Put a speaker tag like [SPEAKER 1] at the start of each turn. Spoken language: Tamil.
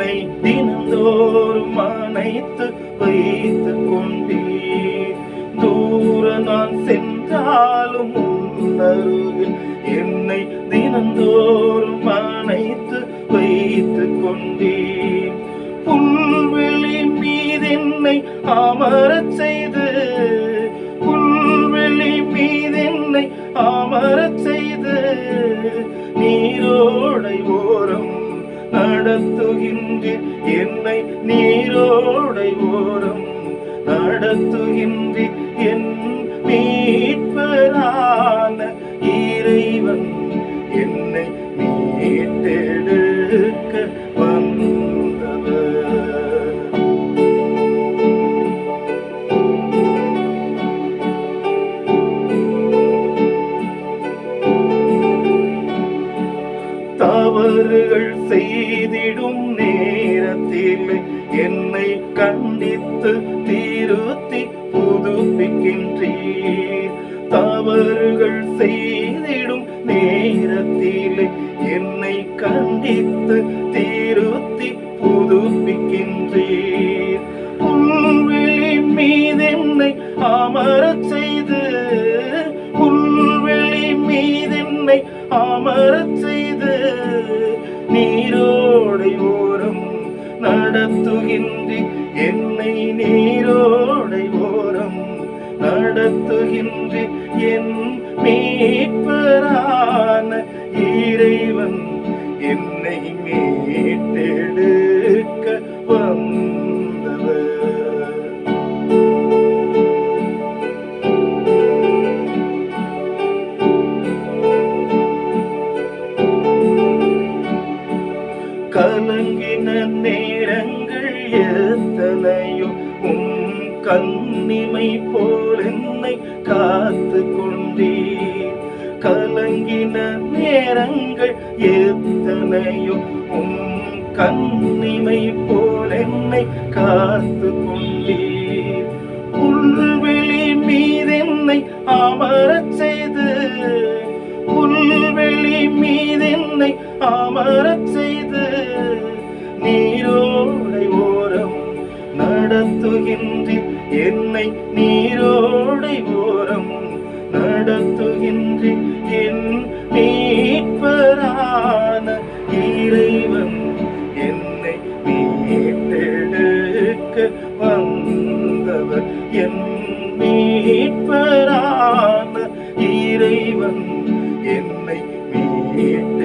[SPEAKER 1] என்னை தினந்தோறும் அணைத்து வைத்துக் கொண்டீர். தூர நான் சென்றாலும் உன்னருகில் என்னை தினந்தோறும் அணைத்து வைத்துக் கொண்டீர். புல்வெளி மீதென்னை அமரச் செய்து, புல்வெளி மீதென்னை அமரச் செய்து, நீரோடை ஓரம் நடத்துகின்றீர். என்னை நீரோடை ஓரம் நடத்துகின்றீர். என் மீட்பரான இறைவன் என்னை மீட்டெடுக்க வந்தவர். தவறுகள் செய்திடும் நேரத்தில் என்னை கண்டித்து திருத்தி புதுப்பிக்கின்றீர். தவறுகள் செய்திடும் நேரத்தில் என்னை கண்டித்து திருத்தி புதுப்பிக்கின்றீர். புல்வெளி மீதென்னை அமரச் செய்து, புல்வெளி மீதென்னை அமரச் செய்து, நீரோடை ஓரம் நடத்துகின்றீர். என்னை நீரோடை ஓரம் நடத்துகின்றீர். என் மீட்பரான இறைவன் என்னை மீட்டெடுக்க வந்தவர். கலங்கின நேரங்கள் எத்தனையோ கண்ணிமை போல் என்னை காத்து கொண்டீர். கலங்கின நேரங்கள் எத்தனையோ கண்ணிமை போல் என்னை காத்து கொண்டீர். புல்வெளி மீதென்னை அமரச் செய்து, புல்வெளி மீதென்னை அமரச் செய்து, நீரோடை ஓரம் நடத்துகின்றீர். என்னை நீரோடை ஓரம் நடத்துகின்றீர். என் மீட்பரான இறைவன் என்னை மீட்டெடுக்க வந்தவர். என் மீட்பரான இறைவன் என்னை மீட்டெடுக்க